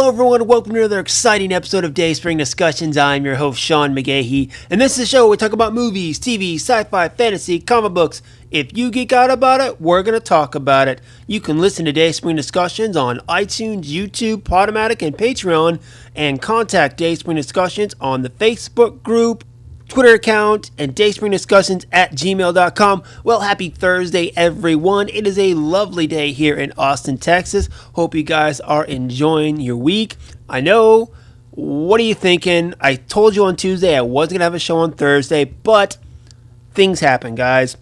Hello everyone, welcome to another exciting episode of Dayspring Discussions. I'm your host Sean McGahee, and this is a show where we talk about movies, TV, sci-fi, fantasy, comic books. If you geek out about it, we're going to talk about it. You can listen to Dayspring Discussions on iTunes, YouTube, Podomatic, and Patreon, and contact Dayspring Discussions on the Facebook group, Twitter account, and dayspringdiscussions@gmail.com. Well, happy Thursday, everyone. It is a lovely day here in Austin, Texas. Hope you guys are enjoying your week. I know, what are you thinking? I told you on Tuesday I wasn't going to have a show on Thursday, but things happen, guys.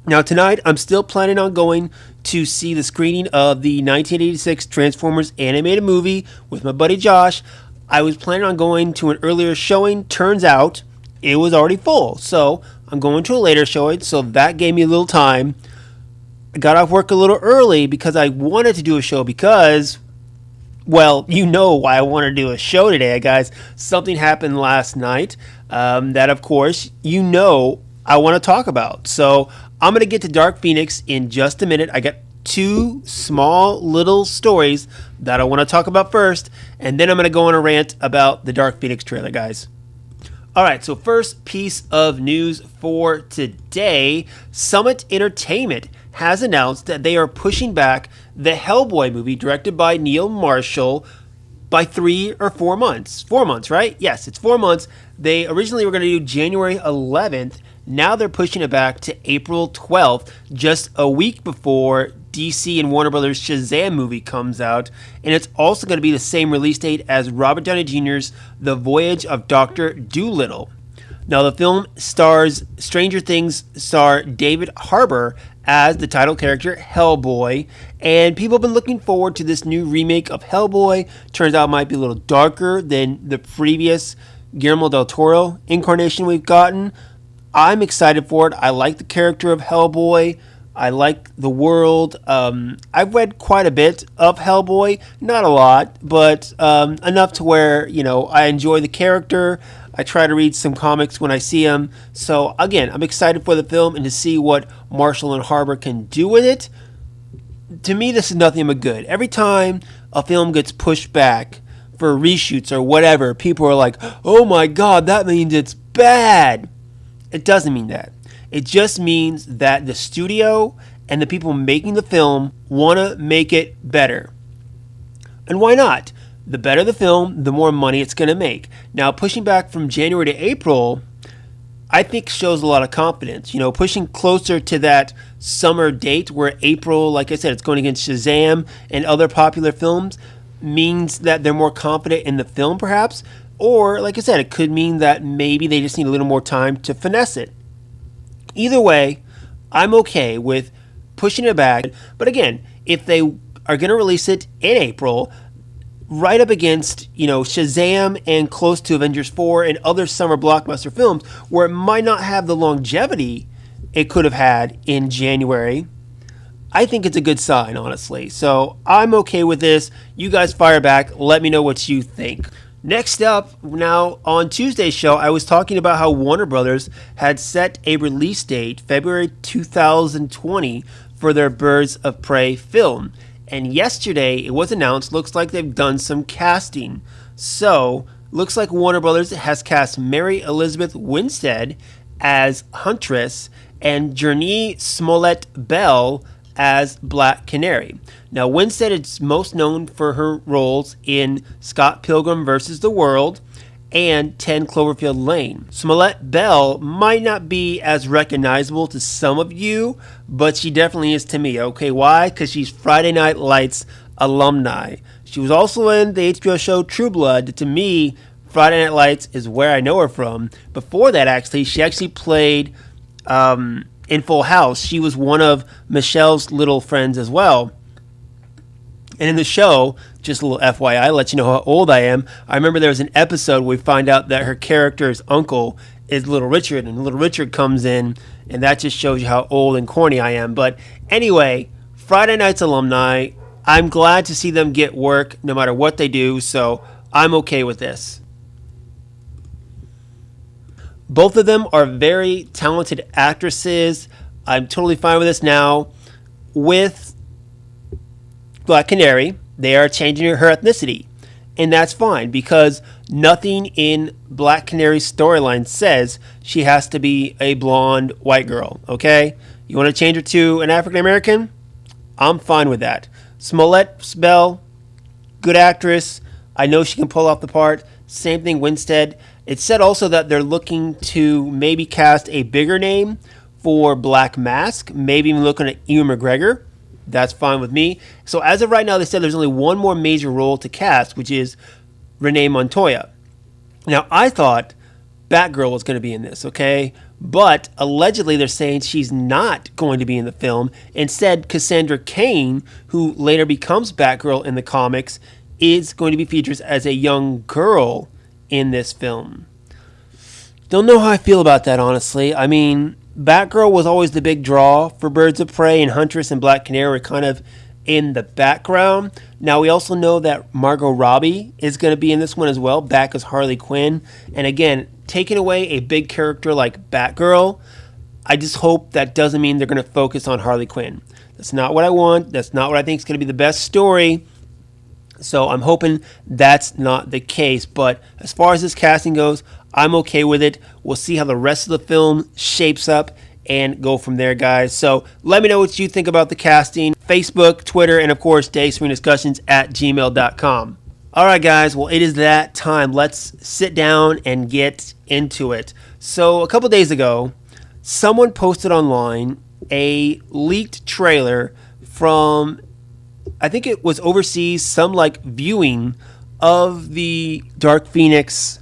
Now, tonight, I'm still planning on going to see the screening of the 1986 Transformers animated movie with my buddy Josh. I was planning on going to an earlier showing. Turns out it was already full, so I'm going to a later showing, so that gave me a little time. I got off work a little early because I wanted to do a show because, well, you know why I want to do a show today, guys. Something happened last night that, of course, you know I want to talk about. So I'm going to get to Dark Phoenix in just a minute. I got two small little stories that I want to talk about first, and then I'm going to go on a rant about the Dark Phoenix trailer, guys. Alright, so first piece of news for today. Summit Entertainment has announced that they are pushing back the Hellboy movie directed by Neil Marshall by 3 or 4 months. 4 months, right? Yes, it's 4 months. They originally were going to do January 11th. Now they're pushing it back to April 12th, just a week before DC and Warner Brothers' Shazam movie comes out, and it's also going to be the same release date as Robert Downey Jr.'s The Voyage of Dr. Dolittle. Now, the film stars Stranger Things star David Harbour as the title character Hellboy, and people have been looking forward to this new remake of Hellboy. Turns out it might be a little darker than the previous Guillermo del Toro incarnation we've gotten. I'm excited for it. I like the character of Hellboy. I like the world. I've read quite a bit of Hellboy, not a lot, but enough to where, you know, I enjoy the character. I try to read some comics when I see them. So again, I'm excited for the film and to see what Marshall and Harbour can do with it. To me, this is nothing but good. Every time a film gets pushed back for reshoots or whatever, people are like, "Oh my God, that means it's bad." It doesn't mean that. It just means that the studio and the people making the film want to make it better. And why not? The better the film, the more money it's going to make. Now, pushing back from January to April, I think shows a lot of confidence. You know, pushing closer to that summer date where April, like I said, it's going against Shazam and other popular films, means that they're more confident in the film, perhaps. Or, like I said, it could mean that maybe they just need a little more time to finesse it. Either way, I'm okay with pushing it back. But again, if they are going to release it in April, right up against, you know, Shazam and close to Avengers 4 and other summer blockbuster films where it might not have the longevity it could have had in January, I think it's a good sign, honestly. So I'm okay with this. You guys fire back. Let me know what you think. Next up, now on Tuesday's show, I was talking about how Warner Brothers had set a release date, February 2020, for their Birds of Prey film. And yesterday, it was announced, looks like they've done some casting. So, looks like Warner Brothers has cast Mary Elizabeth Winstead as Huntress and Journey Smollett-Bell as Black Canary. Now, Winstead is most known for her roles in Scott Pilgrim vs. the World and 10 Cloverfield Lane. Smollett-Bell might not be as recognizable to some of you, but she definitely is to me. Okay, why? Because she's Friday Night Lights alumni. She was also in the HBO show True Blood. To me, Friday Night Lights is where I know her from. Before that, actually, she actually played in Full House. She was one of Michelle's little friends as well. And in the show, just a little FYI, let you know how old I am. I remember there was an episode where we find out that her character's uncle is Little Richard, and Little Richard comes in, and that just shows you how old and corny I am. But anyway, Friday Night's alumni, I'm glad to see them get work no matter what they do, so I'm okay with this. Both of them are very talented actresses. I'm totally fine with this now. With Black Canary, they are changing her ethnicity. And that's fine because nothing in Black Canary's storyline says she has to be a blonde white girl, okay? You want to change her to an African American? I'm fine with that. Smollett Bell, good actress. I know she can pull off the part. Same thing, Winstead. It said also that they're looking to maybe cast a bigger name for Black Mask, maybe even looking at Ewan McGregor. That's fine with me. So as of right now, they said there's only one more major role to cast, which is Renee Montoya. Now, I thought Batgirl was going to be in this, okay? But allegedly, they're saying she's not going to be in the film. Instead, Cassandra Cain, who later becomes Batgirl in the comics, is going to be featured as a young girl in this film. Don't know how I feel about that, honestly. I mean, Batgirl was always the big draw for Birds of Prey, and Huntress and Black Canary were kind of in the background. Now, we also know that Margot Robbie is going to be in this one as well, back as Harley Quinn. And again, taking away a big character like Batgirl, I just hope that doesn't mean they're going to focus on Harley Quinn. That's not what I want. That's not what I think is going to be the best story. So I'm hoping that's not the case. But as far as this casting goes, I'm okay with it. We'll see how the rest of the film shapes up and go from there, guys. So let me know what you think about the casting. Facebook, Twitter, and of course, dayswingdiscussions@gmail.com. All right, guys. Well, it is that time. Let's sit down and get into it. So a couple days ago, someone posted online a leaked trailer from, I think it was overseas, some like viewing of the Dark Phoenix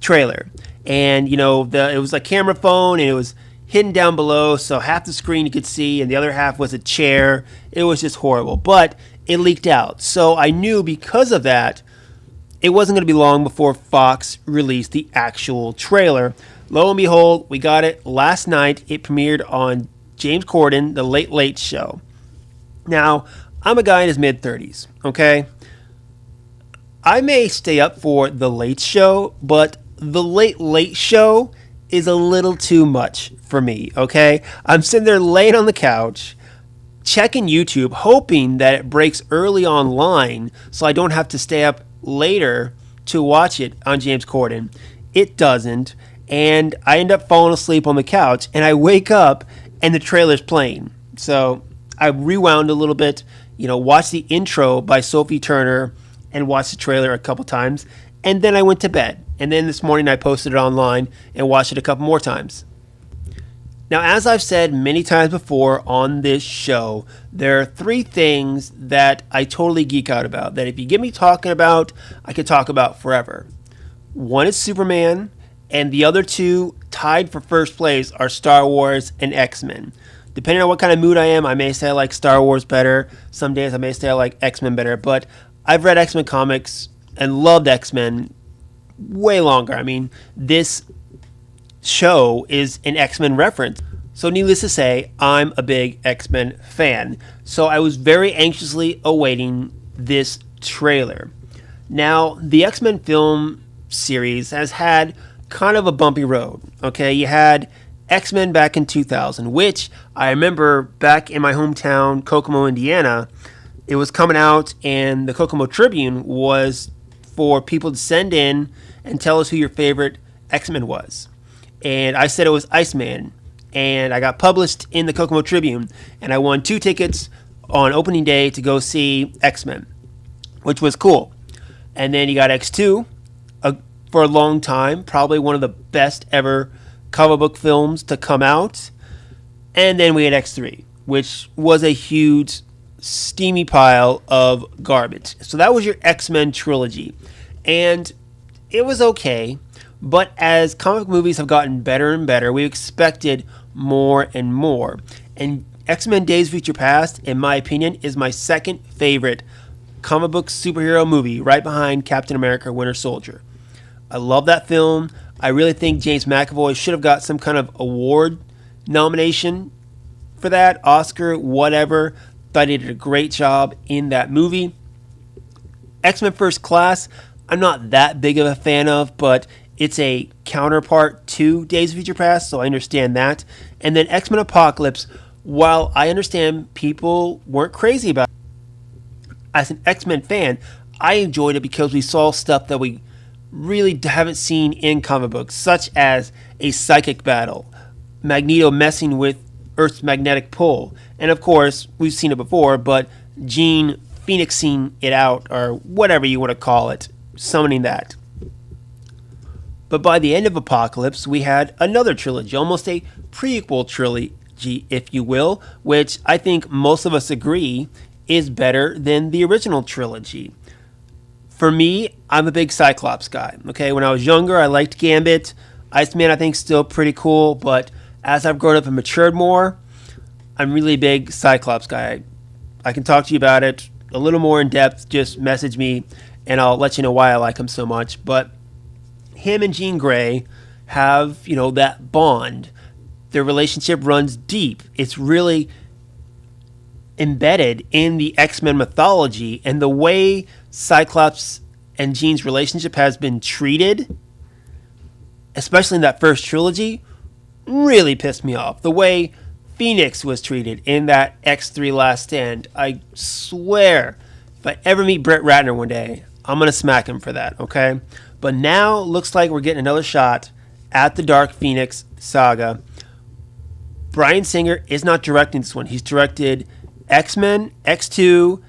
trailer. And, you know, it was like camera phone and it was hidden down below. So half the screen you could see and the other half was a chair. It was just horrible. But it leaked out. So I knew because of that, it wasn't going to be long before Fox released the actual trailer. Lo and behold, we got it last night. It premiered on James Corden, The Late Late Show. Now, I'm a guy in his mid-30s, okay? I may stay up for The Late Show, but The Late Late Show is a little too much for me, okay? I'm sitting there laying on the couch, checking YouTube, hoping that it breaks early online so I don't have to stay up later to watch it on James Corden. It doesn't, and I end up falling asleep on the couch, and I wake up, and the trailer's playing. So I rewound a little bit, you know, watched the intro by Sophie Turner, and watched the trailer a couple times, and then I went to bed. And then this morning I posted it online and watched it a couple more times. Now, as I've said many times before on this show, there are three things that I totally geek out about, that if you get me talking about, I could talk about forever. One is Superman, and the other two, tied for first place, are Star Wars and X-Men. Depending on what kind of mood I am, I may say I like Star Wars better. Some days I may say I like X-Men better, but I've read X-Men comics and loved X-Men way longer. I mean, this show is an X-Men reference. So needless to say, I'm a big X-Men fan. So I was very anxiously awaiting this trailer. Now, the X-Men film series has had kind of a bumpy road. Okay, you had X-Men back in 2000, which I remember back in my hometown, Kokomo, Indiana, it was coming out, and the Kokomo Tribune was for people to send in and tell us who your favorite X-Men was. And I said it was Iceman, and I got published in the Kokomo Tribune, and I won 2 tickets on opening day to go see X-Men, which was cool. And then you got X2 for a long time, probably one of the best ever comic book films to come out. And then we had X3, which was a huge steamy pile of garbage. So that was your X-Men trilogy. And it was okay, but as comic movies have gotten better and better, we expected more and more. And X-Men Days of Future Past, in my opinion, is my second favorite comic book superhero movie, right behind Captain America Winter Soldier. I love that film. I really think James McAvoy should have got some kind of award nomination for that, Oscar, whatever. Thought he did a great job in that movie. X-Men First Class, I'm not that big of a fan of, but it's a counterpart to Days of Future Past, so I understand that. And then X-Men Apocalypse, while I understand people weren't crazy about it, as an X-Men fan, I enjoyed it because we saw stuff that we really haven't seen in comic books, such as a psychic battle, Magneto messing with Earth's magnetic pull, and of course, we've seen it before, but Jean phoenixing it out, or whatever you want to call it, summoning that. But by the end of Apocalypse, we had another trilogy, almost a prequel trilogy, if you will, which I think most of us agree is better than the original trilogy. For me, I'm a big Cyclops guy. Okay, when I was younger, I liked Gambit. Iceman, I think, still pretty cool, but as I've grown up and matured more, I'm really a big Cyclops guy. I can talk to you about it a little more in depth. Just message me, and I'll let you know why I like him so much. But him and Jean Grey have, that bond. Their relationship runs deep. It's really embedded in the X-Men mythology, and the way Cyclops and Jean's relationship has been treated, especially in that first trilogy, really pissed me off. The way Phoenix was treated in that X3 Last Stand, I swear, if I ever meet Brett Ratner one day, I'm going to smack him for that, okay? But now, looks like we're getting another shot at the Dark Phoenix saga. Bryan Singer is not directing this one. He's directed X-Men, X2,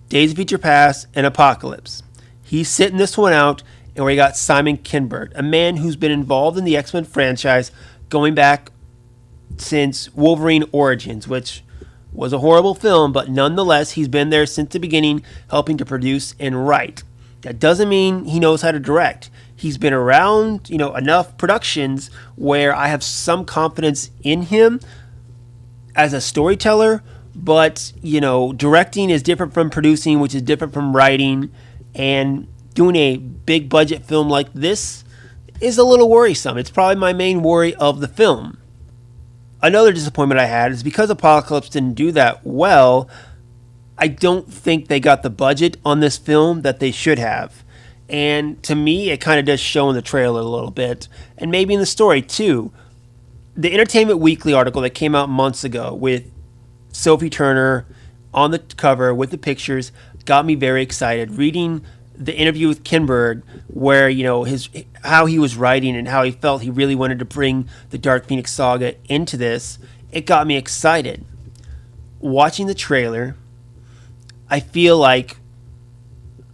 Days of Future Past, and Apocalypse. He's sitting this one out, and we got Simon Kinberg, a man who's been involved in the X-Men franchise going back since Wolverine Origins, which was a horrible film, but nonetheless, he's been there since the beginning, helping to produce and write. That doesn't mean he knows how to direct. He's been around, enough productions where I have some confidence in him as a storyteller, but, directing is different from producing, which is different from writing, and doing a big budget film like this is a little worrisome. It's probably my main worry of the film. Another disappointment I had is because Apocalypse didn't do that well, I don't think they got the budget on this film that they should have. And to me, it kind of does show in the trailer a little bit, and maybe in the story too. The Entertainment Weekly article that came out months ago with Sophie Turner on the cover with the pictures got me very excited. Reading the interview with Kinberg, where how he was writing and how he felt he really wanted to bring the Dark Phoenix saga into this, it got me excited. Watching the trailer, I feel like,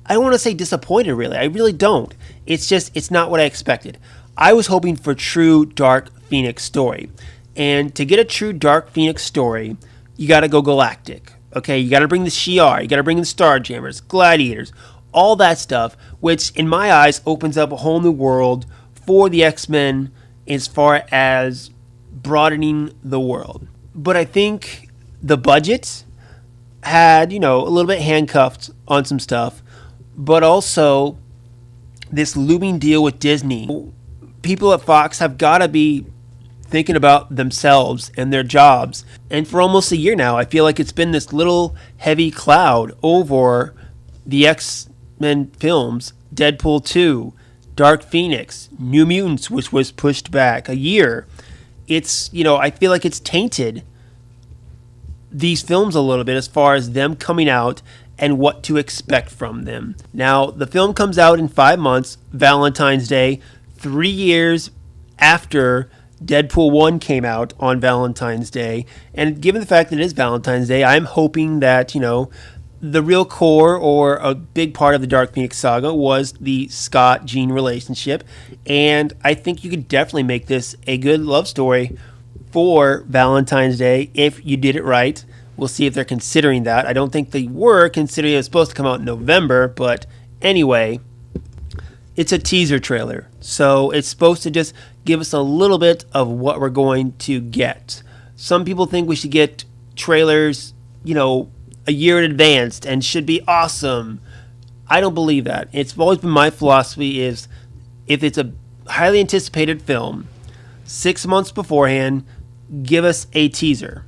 I don't want to say disappointed, really. I really don't. It's not what I expected. I was hoping for true Dark Phoenix story. And to get a true Dark Phoenix story, you got to go galactic. Okay, you got to bring the Shi'ar, you got to bring the Starjammers, Gladiators, all that stuff, which in my eyes opens up a whole new world for the X-Men as far as broadening the world. But I think the budget had, a little bit handcuffed on some stuff, but also this looming deal with Disney. People at Fox have got to be thinking about themselves and their jobs. And for almost a year now, I feel like it's been this little heavy cloud over the X-Men films. Deadpool 2, Dark Phoenix, New Mutants, which was pushed back a year. It's, I feel like it's tainted these films a little bit as far as them coming out and what to expect from them. Now, the film comes out in 5 months, Valentine's Day, 3 years after Deadpool 1 came out on Valentine's Day. And given the fact that it is Valentine's Day, I'm hoping that, the real core or a big part of the Dark Phoenix saga was the Scott-Jean relationship. And I think you could definitely make this a good love story for Valentine's Day if you did it right. We'll see if they're considering that. I don't think they were, considering it was supposed to come out in November. But anyway, it's a teaser trailer. So it's supposed to just give us a little bit of what we're going to get. Some people think we should get trailers, a year in advance and should be awesome. I don't believe that. It's always been my philosophy is if it's a highly anticipated film, 6 months beforehand, give us a teaser.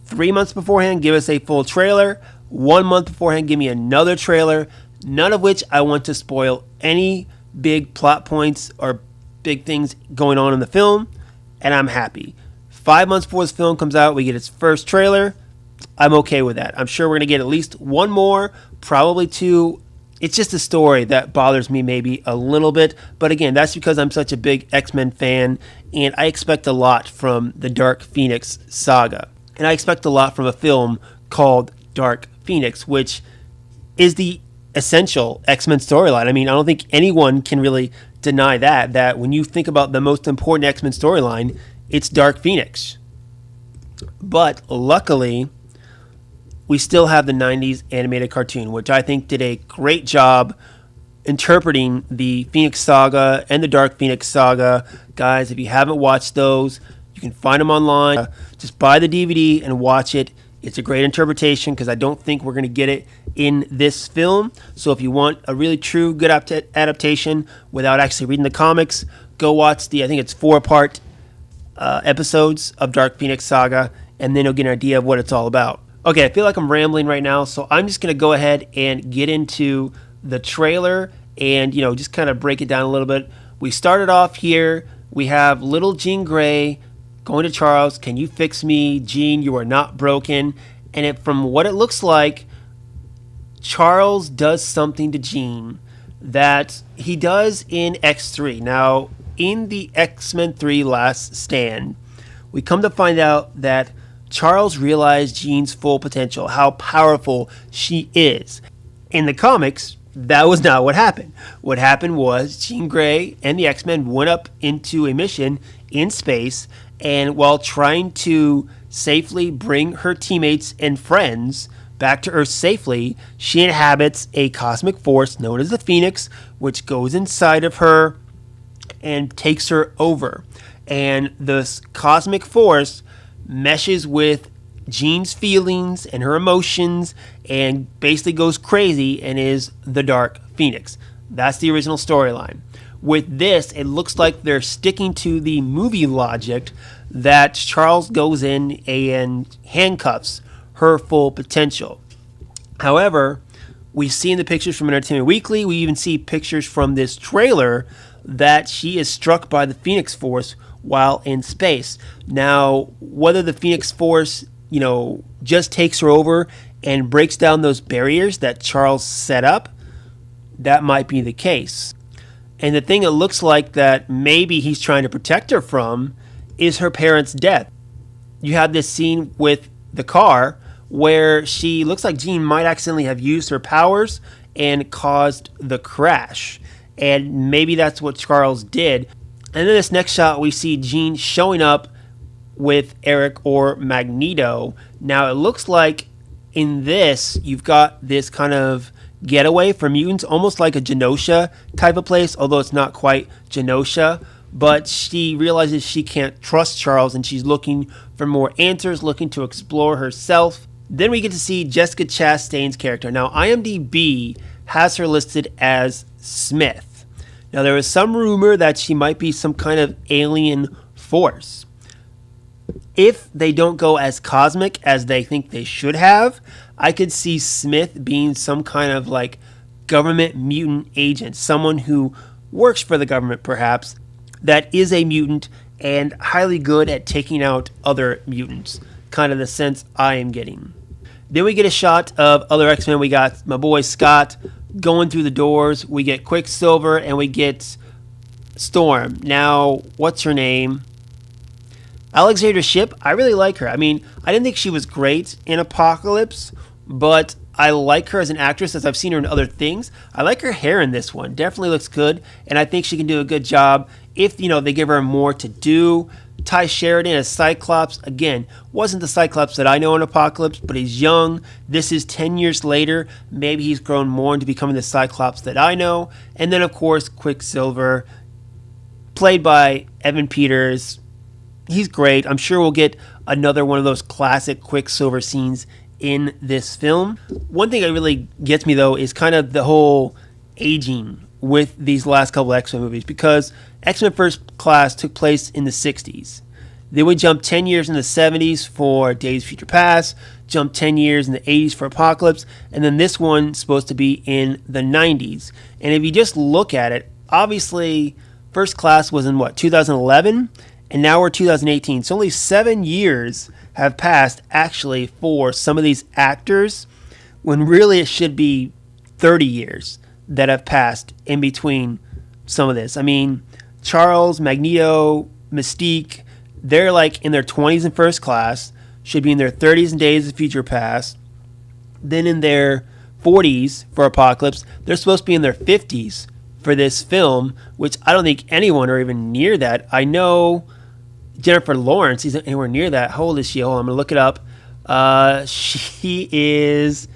3 months beforehand, give us a full trailer. 1 month beforehand, give me another trailer. None of which I want to spoil any big plot points or big things going on in the film, and I'm happy. 5 months before this film comes out, we get its first trailer. I'm okay with that. I'm sure we're going to get at least one more, probably two It's just a story that bothers me maybe a little bit. But again, that's because I'm such a big X-Men fan, and I expect a lot from the Dark Phoenix saga. And I expect a lot from a film called Dark Phoenix, which is the essential X-Men storyline. I mean, I don't think anyone can really deny that when you think about the most important X-Men storyline, it's Dark Phoenix. But luckily, we still have the 90s animated cartoon, which I think did a great job interpreting the Phoenix Saga and the Dark Phoenix Saga. Guys, if you haven't watched those, you can find them online. Just buy the DVD and watch it. It's a great interpretation because I don't think we're going to get it in this film. So if you want a really true good adaptation without actually reading the comics, go watch I think it's 4-part episodes of Dark Phoenix Saga, and then you'll get an idea of what it's all about. Okay, I feel like I'm rambling right now, so I'm just going to go ahead and get into the trailer and, just kind of break it down a little bit. We started off here. We have little Jean Grey going to Charles. Can you fix me? Jean, you are not broken. And from what it looks like, Charles does something to Jean that he does in X3. Now, in the X-Men 3 Last Stand, we come to find out that Charles realized Jean's full potential, how powerful she is. In the comics, that was not what happened. What happened was Jean Grey and the X-Men went up into a mission in space, and while trying to safely bring her teammates and friends back to Earth safely, she inhabits a cosmic force known as the Phoenix, which goes inside of her and takes her over. And this cosmic force meshes with Jean's feelings and her emotions and basically goes crazy and is the Dark Phoenix. That's the original storyline. With this, it looks like they're sticking to the movie logic that Charles goes in and handcuffs her full potential. However, we see in the pictures from Entertainment Weekly, we even see pictures from this trailer that she is struck by the Phoenix Force while in space. Now, whether the Phoenix Force, just takes her over and breaks down those barriers that Charles set up, that might be the case. And the thing it looks like that maybe he's trying to protect her from is her parents' death. You have this scene with the car where she looks like Jean might accidentally have used her powers and caused the crash. And maybe that's what Charles did. And then this next shot, we see Jean showing up with Eric or Magneto. Now, it looks like in this, you've got this kind of getaway for mutants, almost like a Genosha type of place, although it's not quite Genosha. But she realizes she can't trust Charles, and she's looking for more answers, looking to explore herself. Then we get to see Jessica Chastain's character. Now, IMDb has her listed as Smith. Now, there is some rumor that she might be some kind of alien force. If they don't go as cosmic as they think they should have, I could see Smith being some kind of government mutant agent, someone who works for the government perhaps, that is a mutant and highly good at taking out other mutants, kind of the sense I am getting. Then we get a shot of other X-Men. We got my boy Scott going through the doors. We get Quicksilver and we get Storm. Now, what's her name? Alexandra Shipp. I really like her. I mean, I didn't think she was great in Apocalypse, but I like her as an actress as I've seen her in other things. I like her hair in this one. Definitely looks good, and I think she can do a good job if, they give her more to do. Ty Sheridan as Cyclops, again, wasn't the Cyclops that I know in Apocalypse, but he's young. This is 10 years later. Maybe he's grown more into becoming the Cyclops that I know. And then, of course, Quicksilver, played by Evan Peters. He's great. I'm sure we'll get another one of those classic Quicksilver scenes in this film. One thing that really gets me, though, is kind of the whole aging with these last couple X-Men movies, because X-Men First Class took place in the 60s. Then we jumped 10 years in the 70s for Days of Future Past, jumped 10 years in the 80s for Apocalypse, and then this one's supposed to be in the 90s. And if you just look at it, obviously First Class was in 2011? And now we're 2018. So only 7 years have passed actually for some of these actors, when really it should be 30 years that have passed in between some of this. I mean, Charles, Magneto, Mystique, they're like in their 20s in First Class, should be in their 30s in Days of Future Past, then in their 40s for Apocalypse. They're supposed to be in their 50s for this film, which I don't think anyone are even near that. I know Jennifer Lawrence isn't anywhere near that. How old is she? Hold on, I'm going to look it up. She is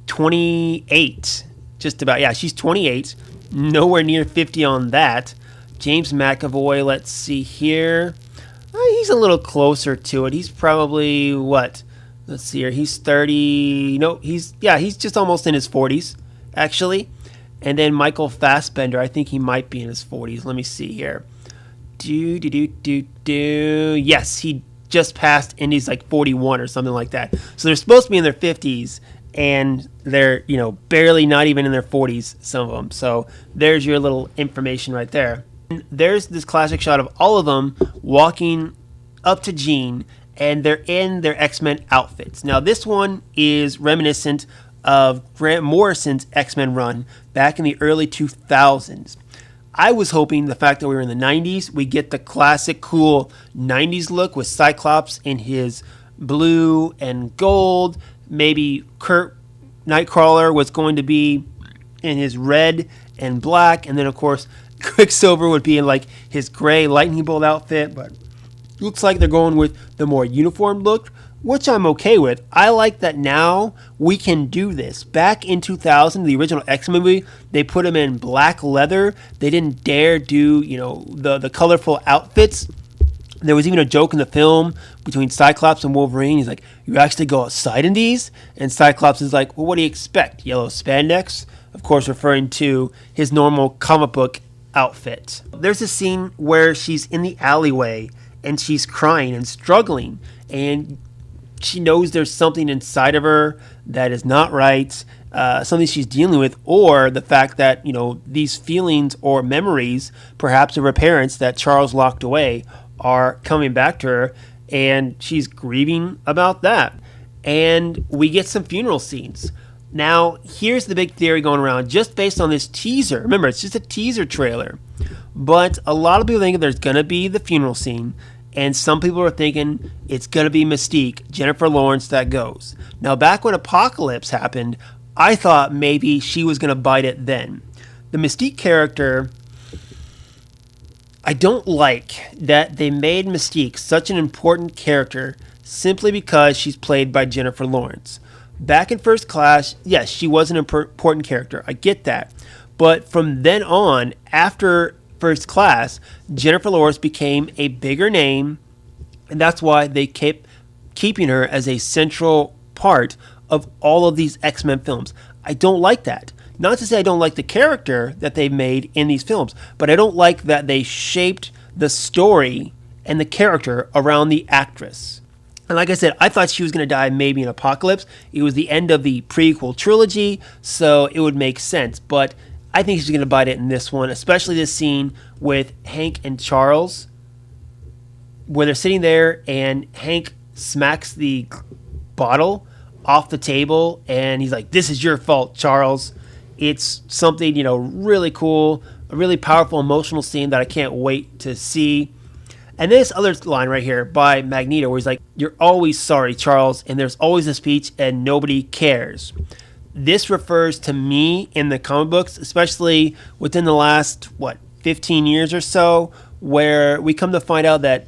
28. Just about. Yeah, she's 28. Nowhere near 50 on that. James McAvoy, let's see here. He's a little closer to it. He's probably, what? Let's see here. He's 30. No, he's just almost in his 40s, actually. And then Michael Fassbender, I think he might be in his 40s. Let me see here. Yes, he just passed and he's like 41 or something like that. So they're supposed to be in their 50s and they're, barely not even in their 40s, some of them. So there's your little information right there. And there's this classic shot of all of them walking up to Jean, and they're in their X-Men outfits. Now, this one is reminiscent of Grant Morrison's X-Men run back in the early 2000s. I was hoping the fact that we were in the 90s, we get the classic cool 90s look with Cyclops in his blue and gold. Maybe Kurt Nightcrawler was going to be in his red and black. And then, of course, Quicksilver would be in like his gray lightning bolt outfit. But looks like they're going with the more uniform look, which I'm okay with. I like that now we can do this. Back in 2000, the original X-Men movie, they put him in black leather. They didn't dare do, the colorful outfits. There was even a joke in the film between Cyclops and Wolverine. He's like, you actually go outside in these? And Cyclops is like, well, what do you expect? Yellow spandex? Of course, referring to his normal comic book outfit. There's a scene where she's in the alleyway and she's crying and struggling, and she knows there's something inside of her that is not right, something she's dealing with, or the fact that, these feelings or memories, perhaps of her parents that Charles locked away, are coming back to her, and she's grieving about that. And we get some funeral scenes. Now, here's the big theory going around, just based on this teaser. Remember, it's just a teaser trailer. But a lot of people think there's going to be the funeral scene, and some people are thinking it's going to be Mystique, Jennifer Lawrence, that goes. Now, back when Apocalypse happened, I thought maybe she was going to bite it then. The Mystique character, I don't like that they made Mystique such an important character simply because she's played by Jennifer Lawrence. Back in First Class, yes, she was an important character. I get that. But from then on, after First Class, Jennifer Lawrence became a bigger name, and that's why they kept keeping her as a central part of all of these X-Men films. I don't like that. Not to say I don't like the character that they made in these films, but I don't like that they shaped the story and the character around the actress. And like I said, I thought she was going to die maybe in Apocalypse. It was the end of the prequel trilogy, so it would make sense. But I think she's going to bite it in this one, especially this scene with Hank and Charles, where they're sitting there and Hank smacks the bottle off the table, and he's like, "This is your fault, Charles." It's something, really cool, a really powerful, emotional scene that I can't wait to see. And this other line right here by Magneto, where he's like, "You're always sorry, Charles, and there's always a speech, and nobody cares." This refers to me in the comic books, especially within the last, 15 years or so, where we come to find out that,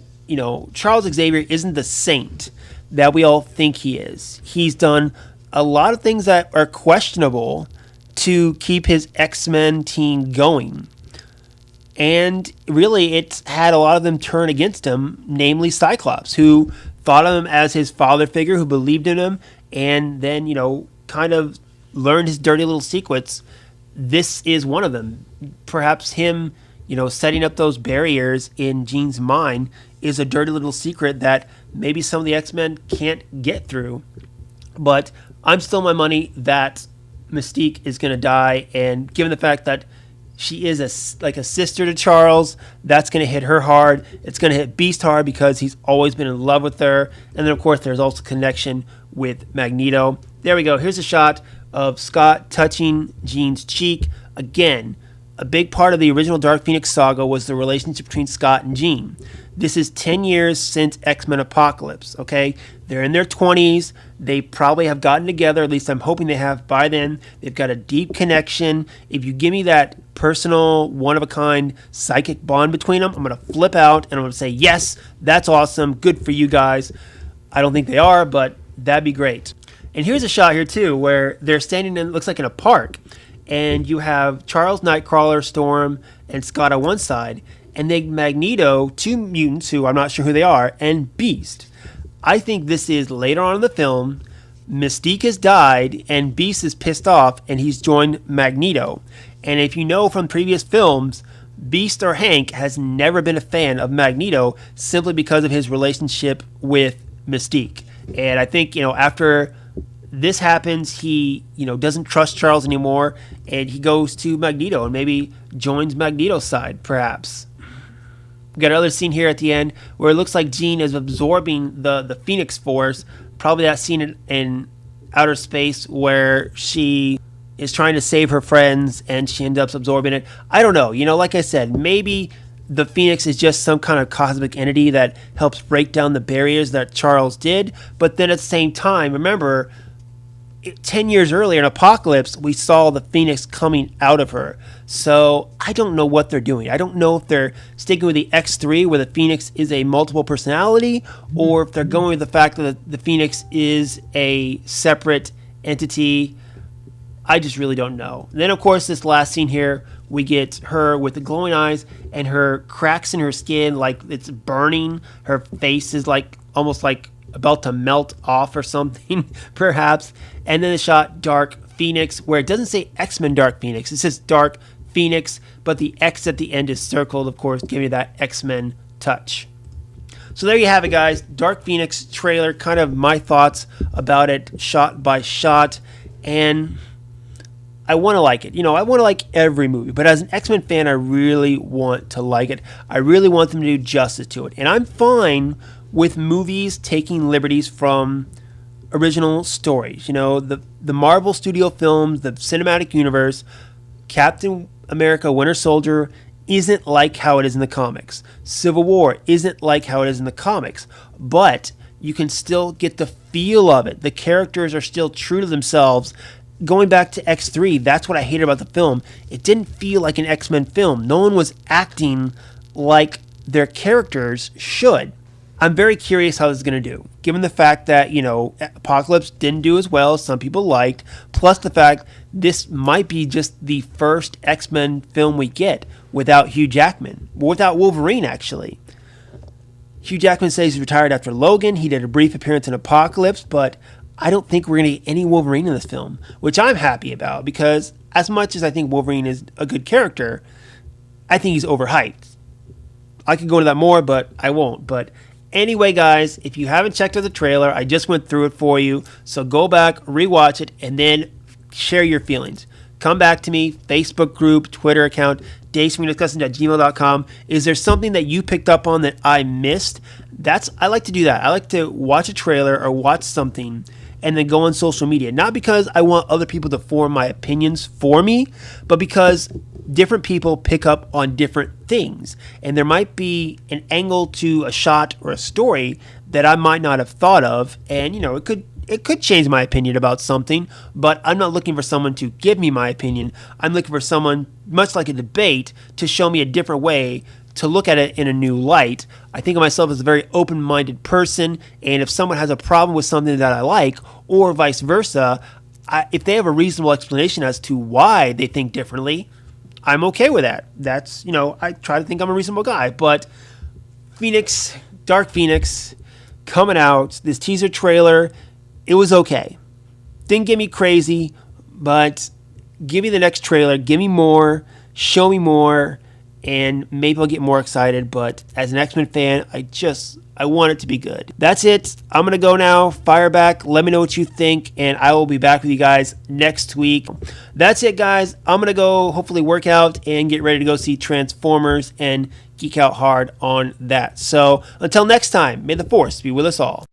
Charles Xavier isn't the saint that we all think he is. He's done a lot of things that are questionable to keep his X-Men team going. And really, it's had a lot of them turn against him, namely Cyclops, who thought of him as his father figure, who believed in him, and then, kind of learned his dirty little secrets. This is one of them. Perhaps him, setting up those barriers in Jean's mind is a dirty little secret that maybe some of the X-Men can't get through. But I'm still my money that Mystique is going to die, and given the fact that she is a sister to Charles, that's going to hit her hard. It's going to hit Beast hard because he's always been in love with her. And then, of course, there's also connection with Magneto. There we go. Here's a shot of Scott touching Jean's cheek. Again, a big part of the original Dark Phoenix saga was the relationship between Scott and Jean. This is 10 years since X-Men Apocalypse, okay? They're in their 20s. They probably have gotten together, at least I'm hoping they have by then. They've got a deep connection. If you give me that personal, one-of-a-kind psychic bond between them, I'm going to flip out and I'm going to say, yes, that's awesome. Good for you guys. I don't think they are, but that'd be great. And here's a shot here, too, where they're standing in, looks like in a park. And you have Charles, Nightcrawler, Storm, and Scott on one side. And then Magneto, two mutants who I'm not sure who they are, and Beast. I think this is later on in the film. Mystique has died, and Beast is pissed off, and he's joined Magneto. And if you know from previous films, Beast or Hank has never been a fan of Magneto simply because of his relationship with Mystique. And I think, after this happens, he, doesn't trust Charles anymore, and he goes to Magneto and maybe joins Magneto's side, perhaps. We got another scene here at the end where it looks like Jean is absorbing the Phoenix Force. Probably that scene in outer space where she is trying to save her friends and she ends up absorbing it. I don't know. Like I said, maybe the Phoenix is just some kind of cosmic entity that helps break down the barriers that Charles did. But then at the same time, remember, 10 years earlier in Apocalypse, we saw the Phoenix coming out of her. So I don't know what they're doing. I don't know if they're sticking with the X3 where the Phoenix is a multiple personality, or if they're going with the fact that the Phoenix is a separate entity. I just really don't know. And then, of course, this last scene here, we get her with the glowing eyes and her cracks in her skin like it's burning. Her face is almost like about to melt off or something, perhaps. And then the shot Dark Phoenix, where it doesn't say X-Men Dark Phoenix. It says Dark Phoenix, but the X at the end is circled, of course, giving you that X-Men touch. So there you have it, guys. Dark Phoenix trailer, kind of my thoughts about it, shot by shot. And I want to like it. I want to like every movie. But as an X-Men fan, I really want to like it. I really want them to do justice to it. And I'm fine with movies taking liberties from original stories. The Marvel Studio films, the cinematic universe, Captain America Winter Soldier isn't like how it is in the comics. Civil War isn't like how it is in the comics. But you can still get the feel of it. The characters are still true to themselves. Going back to X3, that's what I hated about the film. It didn't feel like an X-Men film. No one was acting like their characters should. I'm very curious how this is going to do, given the fact that, Apocalypse didn't do as well as some people liked, plus the fact this might be just the first X-Men film we get without Hugh Jackman, without Wolverine, actually. Hugh Jackman says he's retired after Logan. He did a brief appearance in Apocalypse, but I don't think we're going to get any Wolverine in this film, which I'm happy about, because as much as I think Wolverine is a good character, I think he's overhyped. I could go into that more, but I won't. But anyway, guys, if you haven't checked out the trailer, I just went through it for you. So go back, rewatch it, and then share your feelings. Come back to me, Facebook group, Twitter account, dayspringdiscussing@gmail.com. Is there something that you picked up on that I missed? I like to do that. I like to watch a trailer or watch something and then go on social media. Not because I want other people to form my opinions for me, but because different people pick up on different things. And there might be an angle to a shot or a story that I might not have thought of. And, it could change my opinion about something, but I'm not looking for someone to give me my opinion. I'm looking for someone, much like a debate, to show me a different way to look at it in a new light. I think of myself as a very open-minded person, and if someone has a problem with something that I like, or vice versa, if they have a reasonable explanation as to why they think differently, I'm okay with that. That's, I try to think I'm a reasonable guy. But Dark Phoenix, coming out, this teaser trailer, it was okay. Didn't get me crazy, but give me the next trailer. Give me more. Show me more. And maybe I'll get more excited. But as an X-Men fan, I want it to be good. That's it. I'm going to go now. Fire back. Let me know what you think. And I will be back with you guys next week. That's it, guys. I'm going to go hopefully work out and get ready to go see Transformers and geek out hard on that. So until next time, may the Force be with us all.